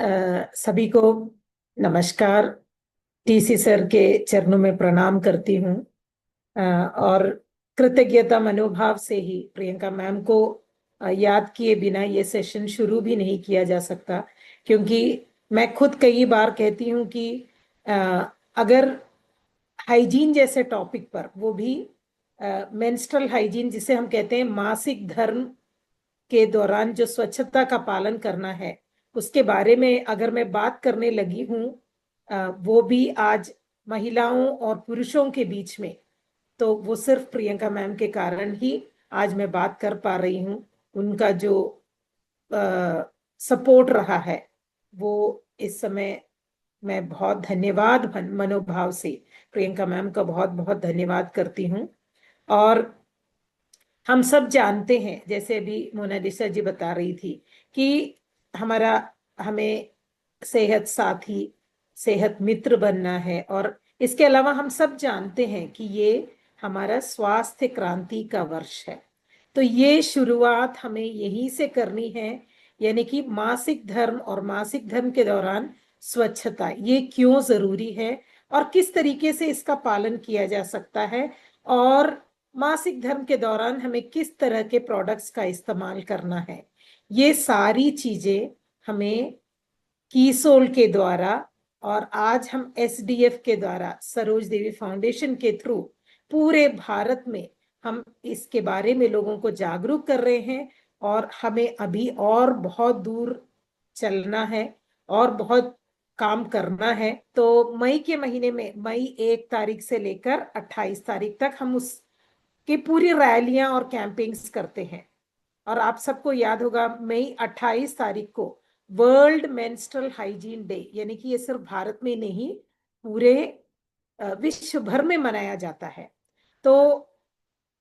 सभी को नमस्कार। टीसी सर के चरणों में प्रणाम करती हूँ। और कृतज्ञता मनोभाव से ही प्रियंका मैम को याद किए बिना ये सेशन शुरू भी नहीं किया जा सकता, क्योंकि मैं खुद कई बार कहती हूँ कि अ, अगर हाइजीन जैसे टॉपिक पर, वो भी मेंस्ट्रुअल हाइजीन जिसे हम कहते हैं मासिक धर्म के दौरान जो स्वच्छता का पालन करना है, उसके बारे में अगर मैं बात करने लगी हूँ, वो भी आज महिलाओं और पुरुषों के बीच में, तो वो सिर्फ प्रियंका मैम के कारण ही आज मैं बात कर पा रही हूँ। उनका जो सपोर्ट रहा है, वो इस समय मैं बहुत धन्यवाद मनोभाव से प्रियंका मैम का बहुत बहुत धन्यवाद करती हूँ। और हम सब जानते हैं, जैसे अभी मोनालिसा जी बता रही थी, कि हमारा हमें सेहत साथी, सेहत मित्र बनना है। और इसके अलावा हम सब जानते हैं कि ये हमारा स्वास्थ्य क्रांति का वर्ष है। तो ये शुरुआत हमें यहीं से करनी है, यानी कि मासिक धर्म और मासिक धर्म के दौरान स्वच्छता ये क्यों जरूरी है और किस तरीके से इसका पालन किया जा सकता है, और मासिक धर्म के दौरान हमें किस तरह के प्रोडक्ट्स का इस्तेमाल करना है। ये सारी चीजें हमें कीसोल के द्वारा, और आज हम एसडीएफ के द्वारा, सरोज देवी फाउंडेशन के थ्रू पूरे भारत में हम इसके बारे में लोगों को जागरूक कर रहे हैं। और हमें अभी और बहुत दूर चलना है और बहुत काम करना है। तो मई के महीने में, मई 1 तारीख से लेकर 28 तारीख तक हम उसकी पूरी रैलियां और कैंपेन्स करते हैं। और आप सबको याद होगा, मई 28 तारीख को वर्ल्ड मेंस्ट्रुअल हाइजीन डे, यानी कि ये सिर्फ भारत में नहीं, पूरे विश्व भर में मनाया जाता है। तो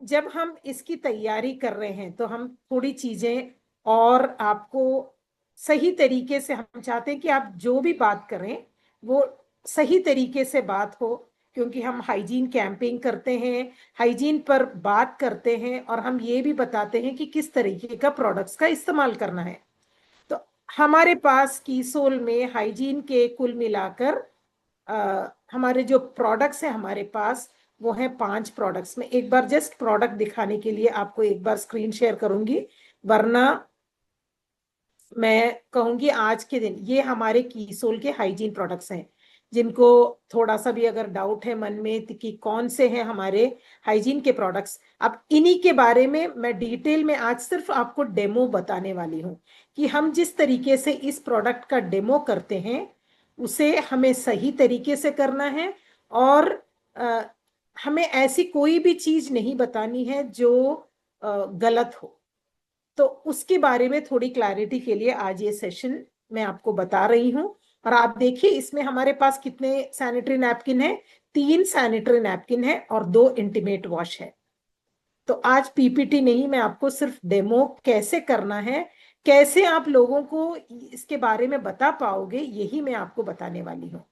जब हम इसकी तैयारी कर रहे हैं, तो हम थोड़ी चीजें और आपको सही तरीके से, हम चाहते हैं कि आप जो भी बात करें वो सही तरीके से बात हो, क्योंकि हम हाइजीन कैंपेन करते हैं, हाइजीन पर बात करते हैं, और हम ये भी बताते हैं कि किस तरीके का प्रोडक्ट्स का इस्तेमाल करना है। तो हमारे पास कीसोल में हाइजीन के कुल मिलाकर हमारे जो प्रोडक्ट्स हैं हमारे पास, वो हैं 5 प्रोडक्ट्स। में एक बार जस्ट प्रोडक्ट दिखाने के लिए आपको एक बार स्क्रीन शेयर करूंगी, वरना मैं कहूंगी आज के दिन ये हमारे कीसोल के हाइजीन प्रोडक्ट्स हैं। जिनको थोड़ा सा भी अगर डाउट है मन में कि कौन से हैं हमारे हाइजीन के प्रोडक्ट्स, अब इन्हीं के बारे में मैं डिटेल में आज सिर्फ आपको डेमो बताने वाली हूँ, कि हम जिस तरीके से इस प्रोडक्ट का डेमो करते हैं उसे हमें सही तरीके से करना है। और अ, हमें ऐसी कोई भी चीज नहीं बतानी है जो गलत हो। तो उसके बारे में थोड़ी क्लैरिटी के लिए आज ये सेशन मैं आपको बता रही हूँ। और आप देखिए इसमें हमारे पास कितने सैनिटरी नैपकिन है। 3 सैनिटरी नैपकिन है और 2 इंटीमेट वॉश है। तो आज पीपीटी नहीं, मैं आपको सिर्फ डेमो कैसे करना है, कैसे आप लोगों को इसके बारे में बता पाओगे, यही मैं आपको बताने वाली हूँ।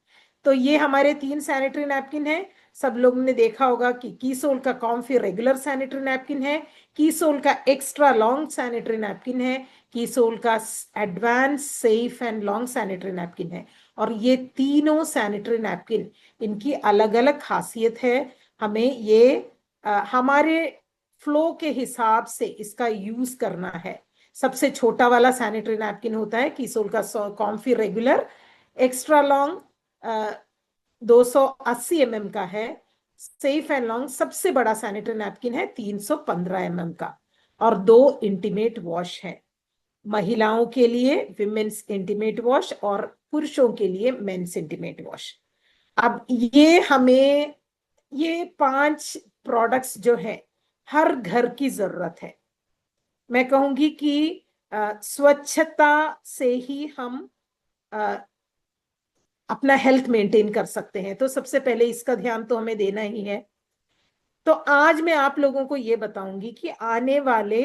तो ये हमारे 3 सैनिटरी नैपकिन है। सब लोगों ने देखा होगा कि कीसोल का कॉम्फी रेगुलर सैनिटरी नैपकिन है, कीसोल का एक्स्ट्रा लॉन्ग सैनिटरी नैपकिन है, कीसोल का advance safe and long sanitary napkin है। और ये तीनों सैनिटरी नैपकिन, इनकी अलग अलग खासियत है। हमें ये हमारे फ्लो के हिसाब से इसका यूज करना है। सबसे छोटा वाला सैनिटरी नैपकिन होता है कीसोल का comfy regular, extra long 280 mm का है। सेफ एंड लॉन्ग सबसे बड़ा सैनिटरी नैपकिन है 315 mm का। और 2 इंटीमेट वॉश है, महिलाओं के लिए विमेन्स इंटीमेट वॉश और पुरुषों के लिए मेंस इंटीमेट वॉश। अब ये हमें, ये 5 प्रोडक्ट्स जो है हर घर की जरूरत है। मैं कहूंगी कि स्वच्छता से ही हम अपना हेल्थ मेंटेन कर सकते हैं। तो सबसे पहले इसका ध्यान तो हमें देना ही है। तो आज मैं आप लोगों को ये बताऊंगी कि आने वाले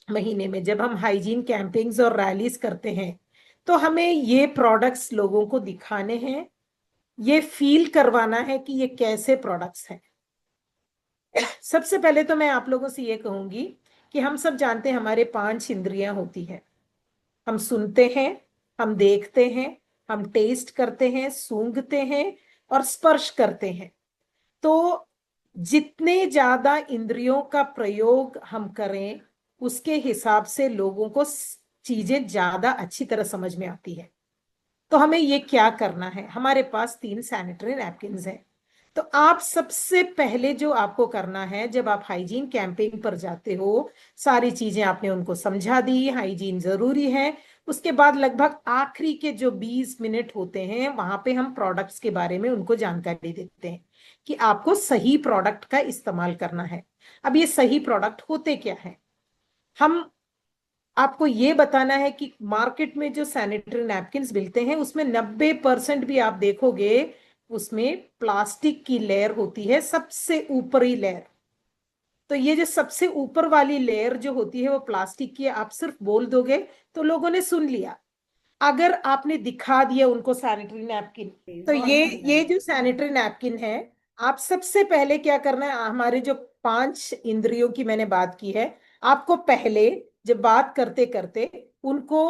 महीने में जब हम हाइजीन कैंपेन्स और रैलीज करते हैं, तो हमें ये प्रोडक्ट्स लोगों को दिखाने हैं, ये फील करवाना है कि ये कैसे प्रोडक्ट्स हैं। सबसे पहले तो मैं आप लोगों से ये कहूंगी कि हम सब जानते हैं हमारे 5 इंद्रियां होती हैं। हम सुनते हैं, हम देखते हैं, हम टेस्ट करते हैं, सूंघते हैं और स्पर्श करते हैं। तो जितने ज्यादा इंद्रियों का प्रयोग हम करें, उसके हिसाब से लोगों को चीजें ज्यादा अच्छी तरह समझ में आती है। तो हमें ये क्या करना है, हमारे पास 3 सैनिटरी नैपकिन्स हैं। तो आप सबसे पहले जो आपको करना है, जब आप हाइजीन कैंपेन पर जाते हो, सारी चीजें आपने उनको समझा दी, हाइजीन जरूरी है। उसके बाद लगभग आखिरी के जो 20 मिनट होते हैं, वहां पे हम प्रोडक्ट्स के बारे में उनको जानकारी देते हैं कि आपको सही प्रोडक्ट का इस्तेमाल करना है। अब ये सही प्रोडक्ट होते क्या है, हम आपको ये बताना है कि मार्केट में जो सैनिटरी नैपकिन्स मिलते हैं, उसमें 90% भी आप देखोगे, उसमें प्लास्टिक की लेयर होती है, सबसे ऊपरी लेयर। तो ये जो सबसे ऊपर वाली लेयर जो होती है वो प्लास्टिक की, आप सिर्फ बोल दोगे तो लोगों ने सुन लिया। अगर आपने दिखा दिया उनको सैनिटरी नैपकिन, तो ये जो सैनिटरी नैपकिन है, आप सबसे पहले क्या करना है, हमारे जो 5 इंद्रियों की मैंने बात की है, आपको पहले जब बात करते करते उनको,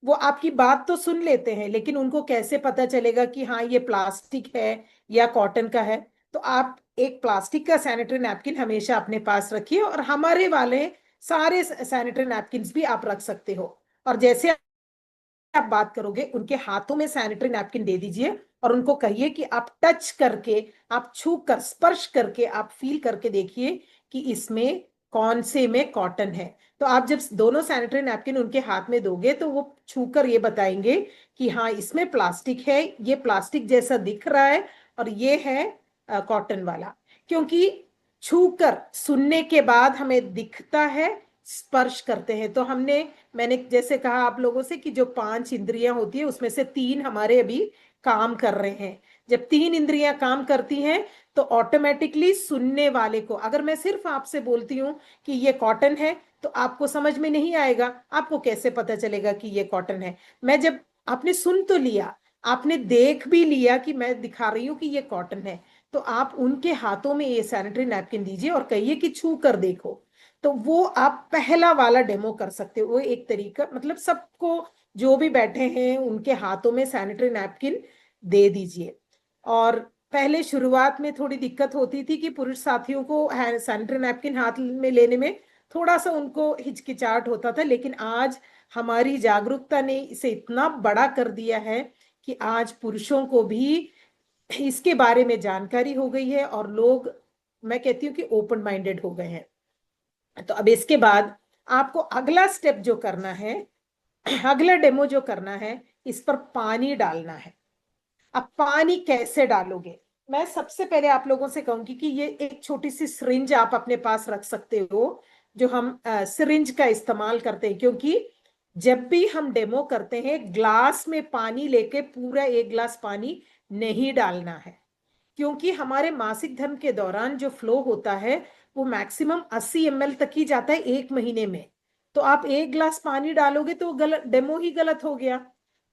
वो आपकी बात तो सुन लेते हैं, लेकिन उनको कैसे पता चलेगा कि हाँ ये प्लास्टिक है या कॉटन का है। तो आप एक प्लास्टिक का सैनिटरी नैपकिन हमेशा अपने पास रखिए, और हमारे वाले सारे सैनिटरी नैपकिन भी आप रख सकते हो। और जैसे आप बात करोगे, उनके हाथों में सैनिटरी नैपकिन दे दीजिए और उनको कहिए कि आप टच करके, आप छू कर, स्पर्श करके, आप फील करके देखिए कि इसमें कौन से में कॉटन है। तो आप जब दोनों सैनिटरी नैपकिन उनके हाथ में दोगे, तो वो छूकर ये बताएंगे कि हाँ इसमें प्लास्टिक है, ये प्लास्टिक जैसा दिख रहा है, और ये है कॉटन वाला। क्योंकि छूकर, सुनने के बाद हमें दिखता है, स्पर्श करते हैं। तो मैंने जैसे कहा आप लोगों से कि जो 5 इंद्रियां होती है, उसमें से 3 हमारे अभी काम कर रहे हैं। जब 3 इंद्रियां काम करती हैं, तो ऑटोमेटिकली सुनने वाले को, अगर मैं सिर्फ आपसे बोलती हूँ कि ये कॉटन है, तो आपको समझ में नहीं आएगा। आपको कैसे पता चलेगा कि ये कॉटन है? मैं जब, आपने सुन तो लिया, आपने देख भी लिया कि मैं दिखा रही हूं कि ये कॉटन है, तो आप उनके हाथों में ये सैनिटरी नैपकिन दीजिए और कहिए कि छू कर देखो। तो वो आप पहला वाला डेमो कर सकते हो। वो एक तरीका, मतलब सबको, जो भी बैठे हैं उनके हाथों में सैनिटरी नैपकिन दे दीजिए। और पहले शुरुआत में थोड़ी दिक्कत होती थी कि पुरुष साथियों को सैनिटरी नैपकिन हाथ में लेने में थोड़ा सा उनको हिचकिचाहट होता था, लेकिन आज हमारी जागरूकता ने इसे इतना बड़ा कर दिया है कि आज पुरुषों को भी इसके बारे में जानकारी हो गई है, और लोग, मैं कहती हूँ कि ओपन माइंडेड हो गए हैं। तो अब इसके बाद आपको अगला स्टेप जो करना है, अगला डेमो जो करना है, इस पर पानी डालना है। अब पानी कैसे डालोगे, मैं सबसे पहले आप लोगों से कहूंगी कि ये एक छोटी सी सिरिंज आप अपने पास रख सकते हो, जो हम सिरिंज का इस्तेमाल करते हैं। क्योंकि जब भी हम डेमो करते हैं, ग्लास में पानी लेके पूरा 1 गिलास पानी नहीं डालना है। क्योंकि हमारे मासिक धर्म के दौरान जो फ्लो होता है, वो मैक्सिमम 80 ml तक ही जाता है 1 महीने में। तो आप 1 गिलास पानी डालोगे तो गलत, डेमो ही गलत हो गया।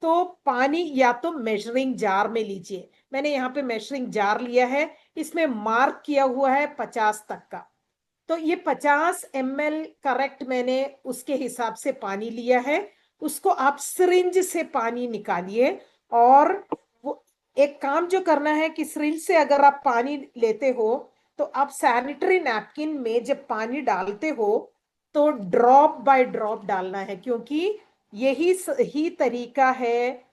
तो पानी या तो मेजरिंग जार में लीजिए। मैंने यहाँ पे मेजरिंग जार लिया है, इसमें मार्क किया हुआ है 50 तक का। तो ये 50 ml करेक्ट मैंने उसके हिसाब से पानी लिया है। उसको आप सिरिंज से पानी निकालिए, और वो एक काम जो करना है कि सिरिंज से अगर आप पानी लेते हो, तो आप सैनिटरी नैपकिन में जब पानी डालते हो, तो ड्रॉप बाय ड्रॉप डालना है। क्योंकि यही सही तरीका है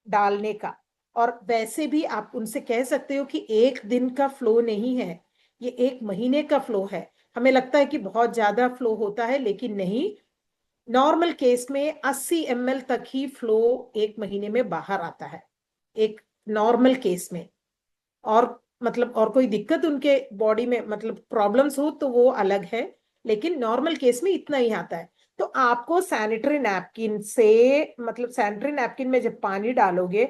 डालने का। और वैसे भी आप उनसे कह सकते हो कि 1 दिन का फ्लो नहीं है, ये 1 महीने का फ्लो है। हमें लगता है कि बहुत ज्यादा फ्लो होता है, लेकिन नहीं। नॉर्मल केस में 80 ml तक ही फ्लो 1 महीने में बाहर आता है, एक नॉर्मल केस में। और मतलब और कोई दिक्कत उनके बॉडी में, मतलब प्रॉब्लम्स हो, तो वो अलग है, लेकिन नॉर्मल केस में इतना ही आता है। तो आपको सैनिटरी नैपकिन से, मतलब सैनिटरी नैपकिन में जब पानी डालोगे,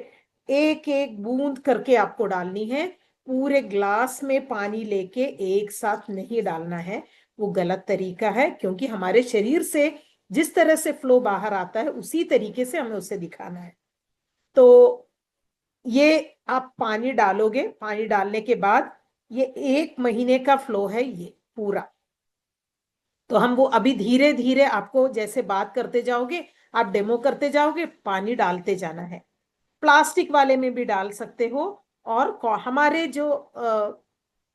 एक एक बूंद करके आपको डालनी है। पूरे ग्लास में पानी लेके एक साथ नहीं डालना है, वो गलत तरीका है। क्योंकि हमारे शरीर से जिस तरह से फ्लो बाहर आता है, उसी तरीके से हमें उसे दिखाना है। तो ये आप पानी डालोगे, पानी डालने के बाद ये 1 महीने का फ्लो है ये पूरा। तो हम वो अभी धीरे धीरे आपको, जैसे बात करते जाओगे, आप डेमो करते जाओगे, पानी डालते जाना है। प्लास्टिक वाले में भी डाल सकते हो, और हमारे जो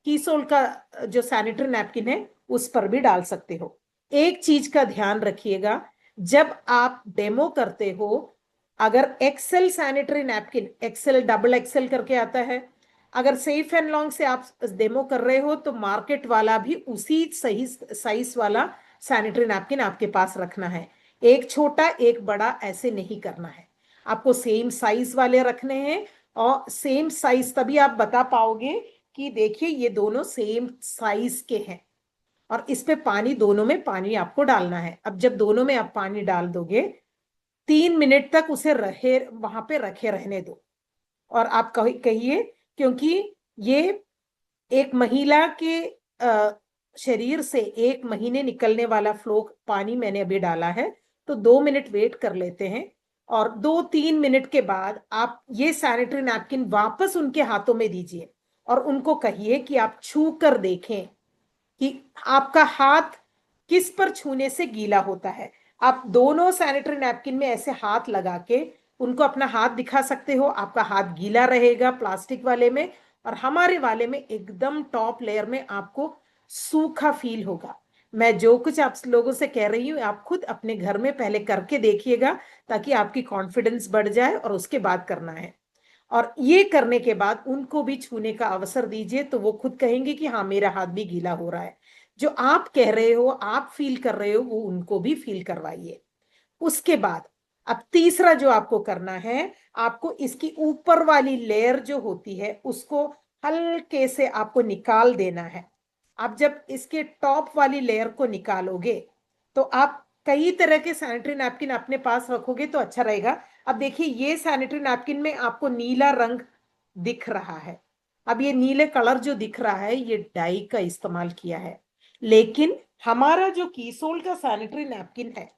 कीसोल का जो सैनिटरी नैपकिन है उस पर भी डाल सकते हो। एक चीज का ध्यान रखिएगा, जब आप डेमो करते हो, अगर XL sanitary napkin, XL double XL करके आता है, अगर सेफ एंड लॉन्ग से आप डेमो कर रहे हो तो मार्केट वाला भी उसी सही साइज वाला सैनिटरी नैपकिन आपके पास रखना है। एक छोटा एक बड़ा ऐसे नहीं करना है, आपको सेम साइज वाले रखने हैं। और सेम साइज तभी आप बता पाओगे कि देखिए ये दोनों सेम साइज के हैं। और इस पे पानी, दोनों में पानी आपको डालना है। अब जब दोनों में आप पानी डाल दोगे, 3 मिनट तक उसे रहे, वहां पे रखे रहने दो। और आप कहिए, क्योंकि ये एक महिला के शरीर से 1 महीने निकलने वाला फ्लो पानी मैंने अभी डाला है, तो 2 मिनट वेट कर लेते हैं। और 2-3 मिनट के बाद आप ये सैनिटरी नैपकिन वापस उनके हाथों में दीजिए, और उनको कहिए कि आप छू कर देखें कि आपका हाथ किस पर छूने से गीला होता है। आप दोनों सैनिटरी नैपकिन में ऐसे हाथ लगा के उनको अपना हाथ दिखा सकते हो, आपका हाथ गीला रहेगा प्लास्टिक वाले में, और हमारे वाले में एकदम टॉप लेयर में आपको सूखा फील होगा। मैं जो कुछ आप लोगों से कह रही हूँ, आप खुद अपने घर में पहले करके देखिएगा, ताकि आपकी कॉन्फिडेंस बढ़ जाए, और उसके बाद करना है। और ये करने के बाद उनको भी छूने का अवसर दीजिए, तो वो खुद कहेंगे कि हाँ मेरा हाथ भी गीला हो रहा है। जो आप कह रहे हो, आप फील कर रहे हो, वो उनको भी फील करवाइए। उसके बाद अब तीसरा जो आपको करना है, आपको इसकी ऊपर वाली लेयर जो होती है उसको हल्के से आपको निकाल देना है। आप जब इसके टॉप वाली लेयर को निकालोगे, तो आप कई तरह के सैनिटरी नैपकिन अपने पास रखोगे तो अच्छा रहेगा। अब देखिए, ये सैनिटरी नैपकिन में आपको नीला रंग दिख रहा है। अब ये नीले कलर जो दिख रहा है, ये डाई का इस्तेमाल किया है। लेकिन हमारा जो कीसोल का सैनिटरी नैपकिन है,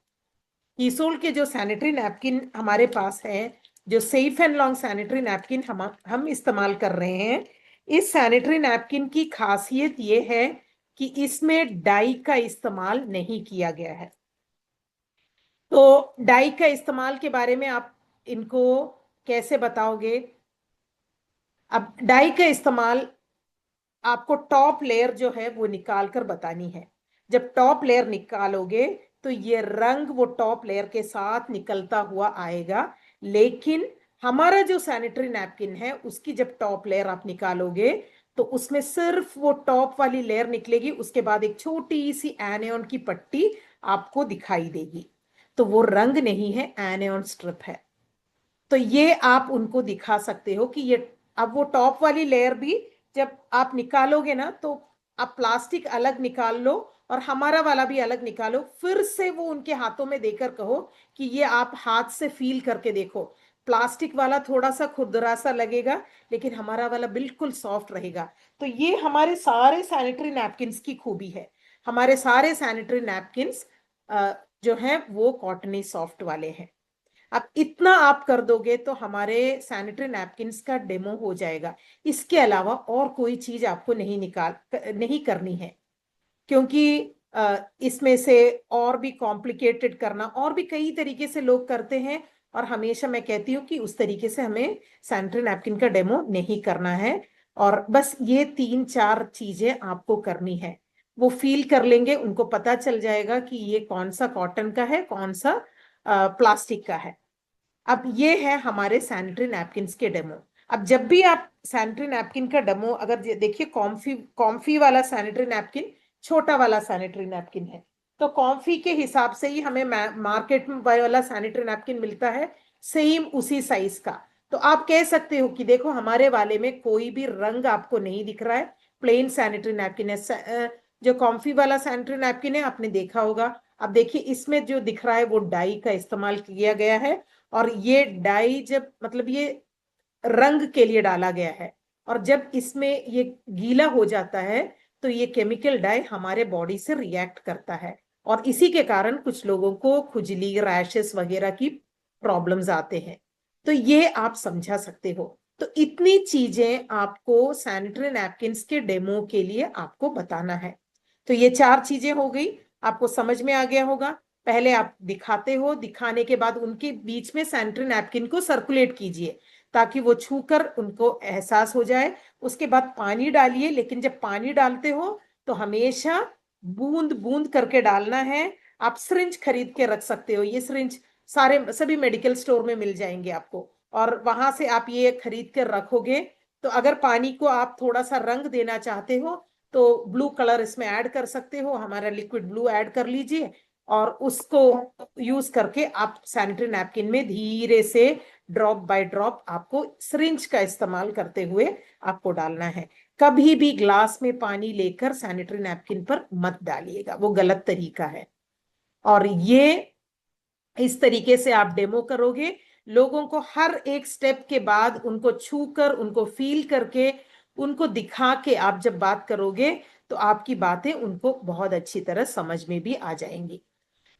कीसोल के जो सैनिटरी नैपकिन हमारे पास है, जो safe and long sanitary napkin हम इस्तेमाल कर रहे हैं, इस सैनिटरी नैपकिन की खासियत ये है कि इसमें डाई का इस्तेमाल नहीं किया गया है। तो डाई का इस्तेमाल के बारे में आप इनको कैसे बताओगे? अब डाई का इस्तेमाल आपको टॉप लेयर जो है वो निकाल कर बतानी है। जब टॉप लेयर निकालोगे, तो ये रंग वो टॉप लेयर के साथ निकलता हुआ आएगा। लेकिन हमारा जो सैनिटरी नैपकिन है, उसकी जब टॉप लेयर आप निकालोगे, तो उसमें सिर्फ वो टॉप वाली लेयर निकलेगी, उसके बाद एक छोटी सी एनियन की पट्टी आपको दिखाई देगी। तो वो रंग नहीं है, एनियन स्ट्रिप है। तो ये आप उनको दिखा सकते हो कि ये, अब वो टॉप वाली लेयर भी जब आप निकालोगे ना, तो आप प्लास्टिक अलग निकाल लो और हमारा वाला भी अलग निकालो, फिर से वो उनके हाथों में देकर कहो कि ये आप हाथ से फील करके देखो। प्लास्टिक वाला थोड़ा सा खुरदरा सा लगेगा, लेकिन हमारा वाला बिल्कुल सॉफ्ट रहेगा। तो ये हमारे सारे सैनिटरी नैपकिन्स की खूबी है। हमारे सारे सैनिटरी नैपकिन्स जो हैं वो कॉटनी सॉफ्ट वाले हैं। अब इतना आप कर दोगे तो हमारे सैनिटरी नैपकिन्स का डेमो हो जाएगा। इसके अलावा और कोई चीज आपको नहीं करनी है, क्योंकि इसमें से और भी कॉम्प्लिकेटेड करना, और भी कई तरीके से लोग करते हैं। और हमेशा मैं कहती हूँ कि उस तरीके से हमें सैनिटरी नैपकिन का डेमो नहीं करना है। और बस ये 3-4 चीजें आपको करनी है। वो फील कर लेंगे, उनको पता चल जाएगा कि ये कौन सा कॉटन का है, कौन सा प्लास्टिक का है। अब ये है हमारे सैनिटरी नैपकिन्स के डेमो। अब जब भी आप सैनिटरी नैपकिन का डेमो, अगर देखिए कॉम्फी कॉम्फी वाला सैनिटरी नैपकिन छोटा वाला सैनिटरी नैपकिन है, तो कॉम्फी के हिसाब से ही हमें मार्केट में वाला सैनिटरी नैपकिन मिलता है, सेम उसी साइज का। तो आप कह सकते हो कि देखो हमारे वाले में कोई भी रंग आपको नहीं दिख रहा है, प्लेन सैनिटरी नैपकिन है। जो कॉम्फी वाला सैनिटरी नैपकिन है आपने देखा होगा। अब देखिए इसमें जो दिख रहा है वो डाई का इस्तेमाल किया गया है, और ये डाई जब, मतलब ये रंग के लिए डाला गया है, और जब इसमें ये गीला हो जाता है, तो ये केमिकल डाई हमारे बॉडी से रिएक्ट करता है, और इसी के कारण कुछ लोगों को खुजली, रैशेस वगैरह की प्रॉब्लम्स आते हैं। तो ये आप समझा सकते हो। तो इतनी चीजें आपको सैनिटरी नैपकिन्स के डेमो के लिए आपको बताना है। तो ये 4 चीजें हो गई, आपको समझ में आ गया होगा। पहले आप दिखाते हो, दिखाने के बाद उनके बीच में सैनिटरी नैपकिन को सर्कुलेट कीजिए ताकि वो छूकर उनको एहसास हो जाए। उसके बाद पानी डालिए, लेकिन जब पानी डालते हो तो हमेशा बूंद बूंद करके डालना है। आप सिरिंज खरीद के रख सकते हो, ये सिरिंज सारे सभी मेडिकल स्टोर में मिल जाएंगे आपको, और वहां से आप ये खरीद कर रखोगे। तो अगर पानी को आप थोड़ा सा रंग देना चाहते हो तो ब्लू कलर इसमें ऐड कर सकते हो, हमारा लिक्विड ब्लू ऐड कर लीजिए, और उसको यूज करके आप सैनिटरी नैपकिन में धीरे से ड्रॉप बाय ड्रॉप आपको सिरिंज का इस्तेमाल करते हुए आपको डालना है। कभी भी ग्लास में पानी लेकर सैनिटरी नैपकिन पर मत डालिएगा, वो गलत तरीका है। और ये इस तरीके से आप डेमो करोगे, लोगों को हर एक स्टेप के बाद उनको छू कर, उनको फील करके, उनको दिखा के आप जब बात करोगे तो आपकी बातें उनको बहुत अच्छी तरह समझ में भी आ जाएंगी।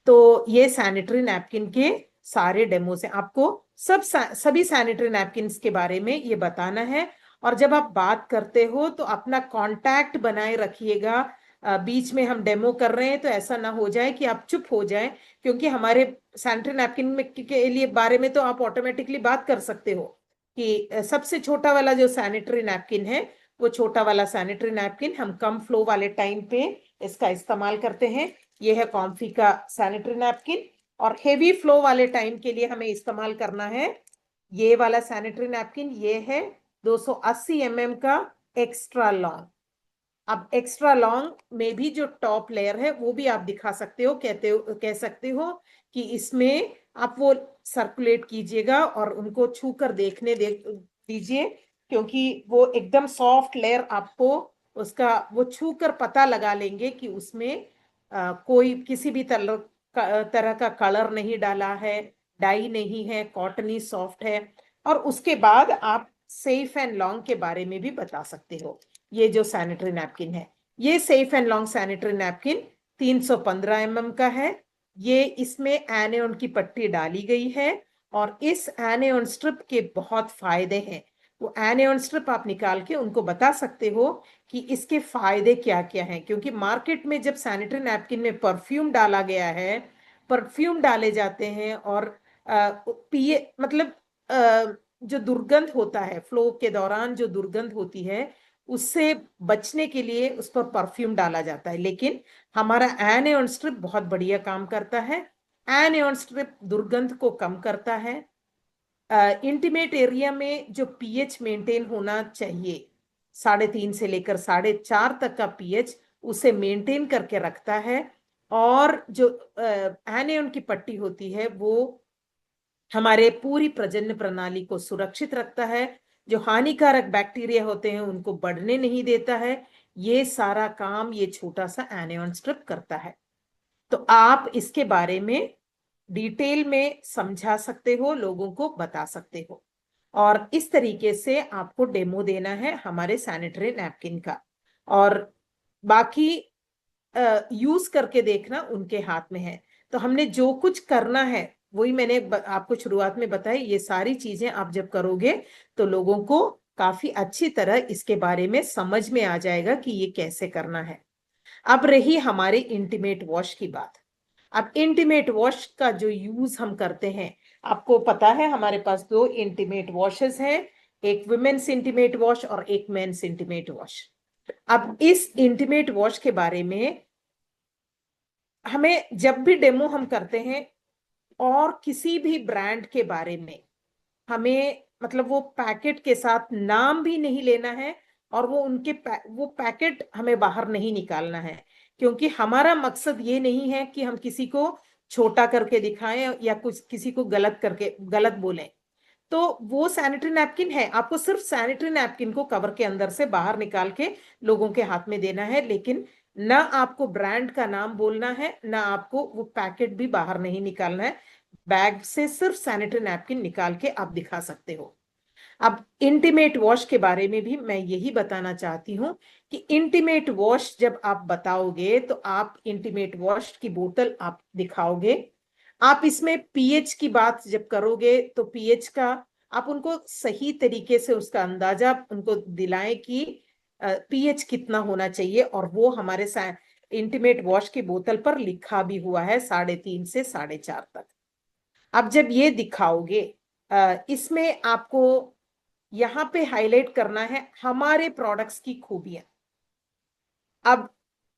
तो ये सैनिटरी नैपकिन के सारे डेमोस हैं। आपको सभी सैनिटरी नैपकिन के बारे में ये बताना है। और जब आप बात करते हो तो अपना कांटेक्ट बनाए रखिएगा। बीच में हम डेमो कर रहे हैं तो ऐसा ना हो जाए कि आप चुप हो जाएं, क्योंकि हमारे सैनिटरी नैपकिन में के लिए बारे में तो आप ऑटोमेटिकली बात कर सकते हो कि सबसे छोटा वाला जो सैनिटरी नैपकिन है, वो छोटा वाला सैनिटरी नैपकिन हम कम फ्लो वाले टाइम पे इसका इस्तेमाल करते हैं। ये है कॉम्फी का सैनिटरी नैपकिन। और हेवी फ्लो वाले टाइम के लिए हमें इस्तेमाल करना है ये वाला सैनिटरी नैपकिन। ये है 280 mm का एक्स्ट्रा लॉन्ग। अब एक्स्ट्रा लॉन्ग में भी जो टॉप लेयर है वो भी आप दिखा सकते हो, कह सकते हो कि इसमें आप वो सर्कुलेट कीजिएगा और उनको छूकर दीजिए, क्योंकि वो एकदम सॉफ्ट लेयर आपको उसका वो छूकर पता लगा लेंगे कि उसमें कोई किसी भी तरह का कलर नहीं डाला है, डाई नहीं है, कॉटनी सॉफ्ट है। और उसके बाद आप सेफ एंड लॉन्ग के बारे में भी बता सकते हो। ये जो सैनिटरी नैपकिन है, ये safe and long sanitary napkin 315 mm का है। ये इसमें एनेओन की पट्टी डाली गई है, और इस एनेओन स्ट्रिप के बहुत फायदे हैं। वो एनेओन स्ट्रिप आप निकाल के उनको बता सकते हो कि इसके फायदे क्या क्या हैं, क्योंकि मार्केट में जब सैनिटरी नैपकिन में परफ्यूम डाला गया है, परफ्यूम डाले जाते हैं, और पिए मतलब जो दुर्गंध होता है, फ्लो के दौरान जो दुर्गंध होती है, उससे बचने के लिए उस पर परफ्यूम डाला जाता है। लेकिन हमारा एनेओन स्ट्रिप बहुत बढ़िया काम करता है। एनेओन स्ट्रिप दुर्गंध को कम करता है। इंटीमेट एरिया में जो पीएच मेंटेन होना चाहिए, 3.5 से लेकर 4.5 तक का पीएच, उसे मेंटेन करके रखता है। और जो एनेओन की पट्टी होती है वो हमारे पूरी प्रजनन प्रणाली को सुरक्षित रखता है। जो हानिकारक बैक्टीरिया होते हैं उनको बढ़ने नहीं देता है। ये सारा काम ये छोटा सा एनेओन स्ट्रिप करता है। तो आप इसके बारे में डिटेल में समझा सकते हो, लोगों को बता सकते हो। और इस तरीके से आपको डेमो देना है हमारे सैनिटरी नैपकिन का। और बाकी यूज करके देखना उनके हाथ में है। तो हमने जो कुछ करना है वही मैंने आपको शुरुआत में बताई। ये सारी चीजें आप जब करोगे तो लोगों को काफी अच्छी तरह इसके बारे में समझ में आ जाएगा कि ये कैसे करना है। अब रही हमारे इंटीमेट वॉश की बात। अब इंटीमेट वॉश का जो यूज हम करते हैं, आपको पता है हमारे पास 2 इंटीमेट वॉशेस हैं, एक वुमेन्स इंटीमेट वॉश और एक मेंस इंटीमेट वॉश। अब इस इंटीमेट वॉश के बारे में हमें जब भी डेमो हम करते हैं, और किसी भी ब्रांड के बारे में हमें मतलब वो पैकेट के साथ नाम भी नहीं लेना है, और वो पैकेट हमें बाहर नहीं निकालना है, क्योंकि हमारा मकसद ये नहीं है कि हम किसी को छोटा करके दिखाएं या कुछ किसी को गलत बोलें। तो वो सैनिटरी नैपकिन है, आपको सिर्फ सैनिटरी नैपकिन को कवर के अंदर से बाहर निकाल के लोगों के हाथ में देना है, लेकिन ना आपको ब्रांड का नाम बोलना है, ना आपको वो पैकेट भी बाहर नहीं निकालना है। बैग से सिर्फ सैनिटरी नैपकिन निकाल के आप दिखा सकते हो। अब इंटीमेट वॉश के बारे में भी मैं यही बताना चाहती हूँ कि इंटीमेट वॉश जब आप बताओगे तो आप इंटीमेट वॉश की बोतल आप दिखाओगे। आप इसमें पीएच की बात जब करोगे तो पीएच का आप उनको सही तरीके से उसका अंदाजा उनको दिलाएं कि पीएच कितना होना चाहिए, और वो हमारे इंटीमेट वॉश की बोतल पर लिखा भी हुआ है 3.5 से 4.5 तक। अब जब ये दिखाओगे, इसमें आपको यहाँ पे हाईलाइट करना है हमारे प्रोडक्ट्स की खूबियां। अब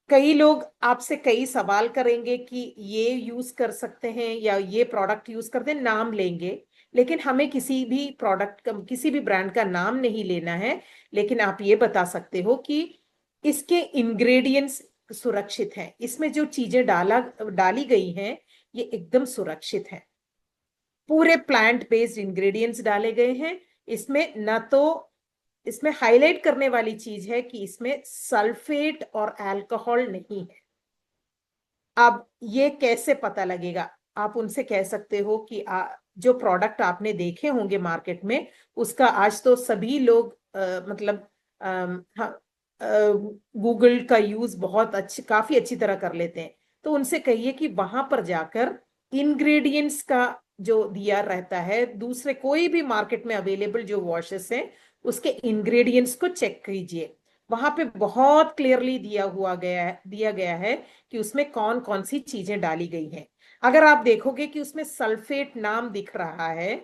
कई लोग आपसे कई सवाल करेंगे कि ये यूज कर सकते हैं या ये प्रोडक्ट यूज करते हैं, नाम लेंगे, लेकिन हमें किसी भी प्रोडक्ट का, किसी भी ब्रांड का नाम नहीं लेना है। लेकिन आप ये बता सकते हो कि इसके इंग्रेडिएंट्स सुरक्षित हैं, इसमें जो चीजें डाली गई हैं ये एकदम सुरक्षित है। पूरे प्लांट बेस्ड इंग्रेडिएंट्स डाले गए हैं। इसमें न तो, इसमें हाईलाइट करने वाली चीज है कि इसमें सल्फेट और अल्कोहल नहीं है। अब ये कैसे पता लगेगा? आप उनसे कह सकते हो कि जो प्रोडक्ट आपने देखे होंगे मार्केट में, उसका आज तो सभी लोग मतलब गूगल का यूज बहुत काफी अच्छी तरह कर लेते हैं। तो उनसे कहिए कि वहां पर जाकर इंग्रेडिएंट्स का जो दिया रहता है, दूसरे कोई भी मार्केट में अवेलेबल जो वॉशेस हैं उसके इंग्रेडिएंट्स को चेक कीजिए। वहां पे बहुत क्लियरली दिया गया है कि उसमें कौन कौन सी चीजें डाली गई हैं। अगर आप देखोगे कि उसमें सल्फेट नाम दिख रहा है,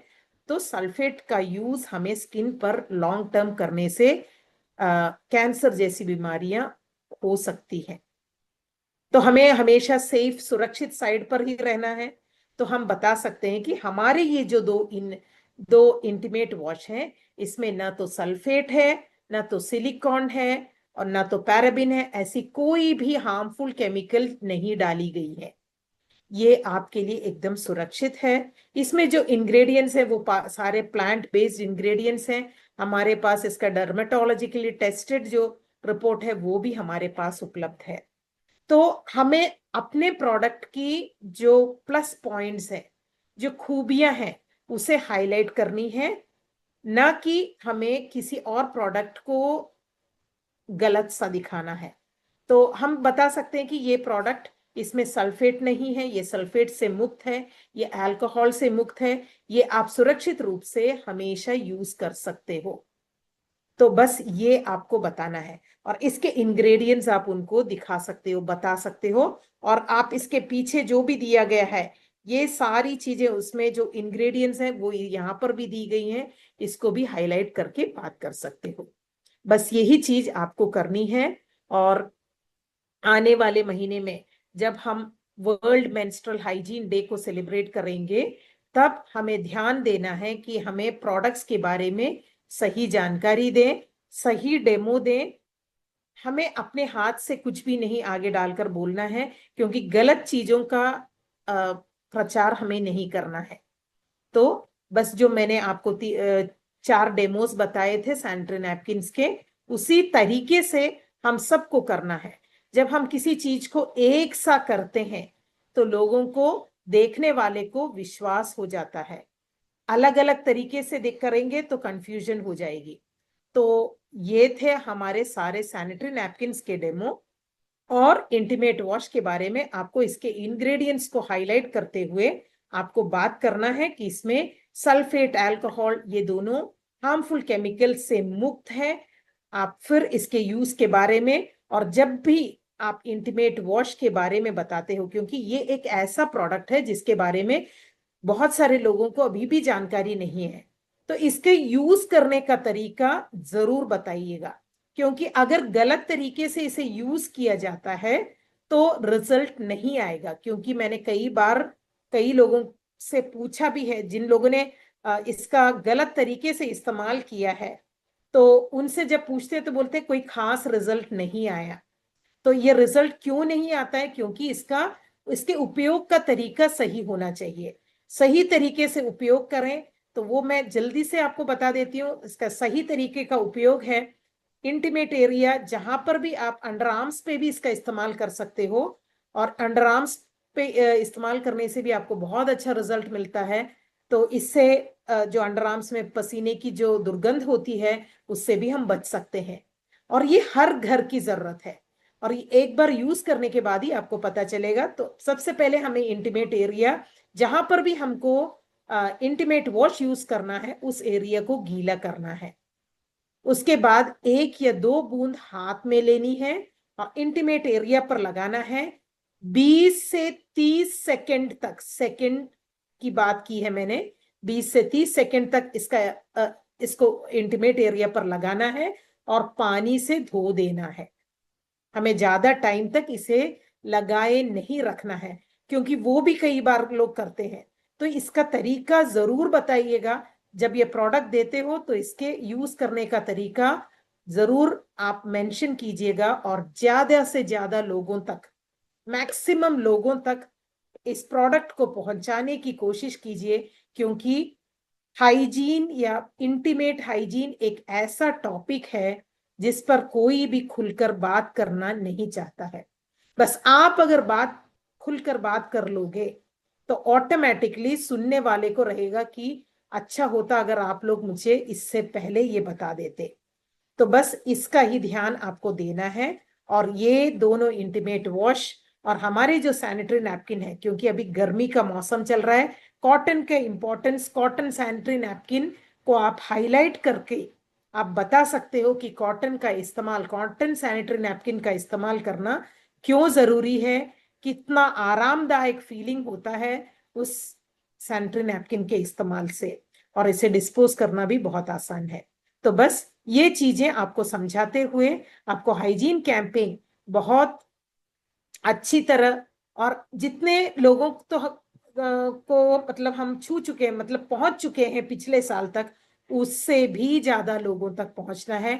तो सल्फेट का यूज हमें स्किन पर लॉन्ग टर्म करने से कैंसर जैसी बीमारियां हो सकती हैं। तो हमें हमेशा सेफ, सुरक्षित साइड पर ही रहना है। तो हम बता सकते हैं कि हमारे ये जो दो इंटीमेट वॉश हैं, इसमें ना तो सल्फेट है, ना तो सिलिकॉन है, और ना तो पैराबिन है। ऐसी कोई भी हार्मफुल केमिकल नहीं डाली गई है। ये आपके लिए एकदम सुरक्षित है। इसमें जो इंग्रेडिएंट्स है वो सारे प्लांट बेस्ड इंग्रेडिएंट्स हैं। हमारे पास इसका डर्मेटोलॉजिकली टेस्टेड जो रिपोर्ट है वो भी हमारे पास उपलब्ध है। तो हमें अपने प्रोडक्ट की जो प्लस पॉइंट्स हैं, जो खूबियां हैं, उसे हाईलाइट करनी है, ना कि हमें किसी और प्रोडक्ट को गलत सा दिखाना है। तो हम बता सकते हैं कि ये प्रोडक्ट, इसमें सल्फेट नहीं है, ये सल्फेट से मुक्त है, ये अल्कोहल से मुक्त है, ये आप सुरक्षित रूप से हमेशा यूज कर सकते हो। तो बस ये आपको बताना है, और इसके इंग्रेडिएंट्स आप उनको दिखा सकते हो, बता सकते हो। और आप इसके पीछे जो भी दिया गया है, ये सारी चीजें, उसमें जो इंग्रेडिएंट्स हैं वो यहाँ पर भी दी गई हैं, इसको भी हाईलाइट करके बात कर सकते हो। बस यही चीज आपको करनी है। और आने वाले महीने में जब हम वर्ल्ड मेंस्ट्रुअल हाइजीन डे को सेलिब्रेट करेंगे, तब हमें ध्यान देना है कि हमें प्रोडक्ट्स के बारे में सही जानकारी दें, सही डेमो दें। हमें अपने हाथ से कुछ भी नहीं आगे डालकर बोलना है, क्योंकि गलत चीजों का प्रचार हमें नहीं करना है। तो बस जो मैंने आपको 4 डेमोस बताए थे सैनिटरी नैपकिन्स के, उसी तरीके से हम सबको करना है। जब हम किसी चीज को एक सा करते हैं तो लोगों को, देखने वाले को विश्वास हो जाता है। अलग अलग तरीके से देख करेंगे तो कंफ्यूजन हो जाएगी। तो ये थे हमारे सारे सैनिटरी नैपकिन्स के डेमो। और इंटीमेट वॉश के बारे में आपको इसके इंग्रेडिएंट्स को हाईलाइट करते हुए आपको बात करना है कि इसमें सल्फेट, अल्कोहल, ये दोनों हार्मफुल केमिकल से मुक्त है। आप फिर इसके यूज के बारे में, और जब भी आप इंटीमेट वॉश के बारे में बताते हो, क्योंकि ये एक ऐसा प्रोडक्ट है जिसके बारे में बहुत सारे लोगों को अभी भी जानकारी नहीं है, तो इसके यूज करने का तरीका जरूर बताइएगा। क्योंकि अगर गलत तरीके से इसे यूज किया जाता है तो रिजल्ट नहीं आएगा। क्योंकि मैंने कई बार कई लोगों से पूछा भी है जिन लोगों ने इसका गलत तरीके से इस्तेमाल किया है, तो उनसे जब पूछते हैं तो बोलते हैं कोई खास रिजल्ट नहीं आया। तो ये रिजल्ट क्यों नहीं आता है? क्योंकि इसके उपयोग का तरीका सही होना चाहिए। सही तरीके से उपयोग करें। तो वो मैं जल्दी से आपको बता देती हूँ। इसका सही तरीके का उपयोग है, इंटीमेट एरिया, जहां पर भी आप अंडर आर्म्स पे भी इसका इस्तेमाल कर सकते हो, और अंडर आर्म्स पे इस्तेमाल करने से भी आपको बहुत अच्छा रिजल्ट मिलता है। तो इससे जो अंडर आर्म्स में पसीने की जो दुर्गंध होती है, उससे भी हम बच सकते हैं। और ये हर घर की जरूरत है, और एक बार यूज करने के बाद ही आपको पता चलेगा। तो सबसे पहले हमें इंटीमेट एरिया, जहां पर भी हमको इंटीमेट वॉश यूज करना है, उस एरिया को गीला करना है। उसके बाद 1 या 2 बूंद हाथ में लेनी है, इंटीमेट एरिया पर लगाना है। 20 से 30 सेकंड तक, सेकंड की बात की है मैंने, 20 से 30 सेकंड तक इसको इंटीमेट एरिया पर लगाना है और पानी से धो देना है। हमें ज्यादा टाइम तक इसे लगाए नहीं रखना है, क्योंकि वो भी कई बार लोग करते हैं। तो इसका तरीका जरूर बताइएगा, जब ये प्रोडक्ट देते हो तो इसके यूज करने का तरीका जरूर आप मेंशन कीजिएगा, और ज्यादा से ज्यादा लोगों तक, मैक्सिमम लोगों तक इस प्रोडक्ट को पहुंचाने की कोशिश कीजिए। क्योंकि हाइजीन या इंटीमेट हाइजीन एक ऐसा टॉपिक है जिस पर कोई भी खुलकर बात करना नहीं चाहता है। बस आप अगर बात खुलकर बात कर लोगे तो ऑटोमेटिकली सुनने वाले को रहेगा कि अच्छा होता अगर आप लोग मुझे इससे पहले ये बता देते। तो बस इसका ही ध्यान आपको देना है। और ये दोनों इंटीमेट वॉश और हमारे जो सैनिटरी नैपकिन है, क्योंकि अभी गर्मी का मौसम चल रहा है, कॉटन के इंपॉर्टेंस, कॉटन सैनिटरी नैपकिन को आप हाईलाइट करके आप बता सकते हो कि कॉटन का इस्तेमाल, कॉटन सैनिटरी नैपकिन का इस्तेमाल करना क्यों जरूरी है, कितना आरामदायक फीलिंग होता है उस सैनिटरी नैपकिन के इस्तेमाल से, और इसे डिस्पोज करना भी बहुत आसान है। तो बस ये चीजें आपको समझाते हुए आपको हाइजीन कैंपेन बहुत अच्छी तरह, और जितने लोगों तो को मतलब हम छू चुके हैं, मतलब पहुंच चुके हैं पिछले साल तक, उससे भी ज्यादा लोगों तक पहुंचना है।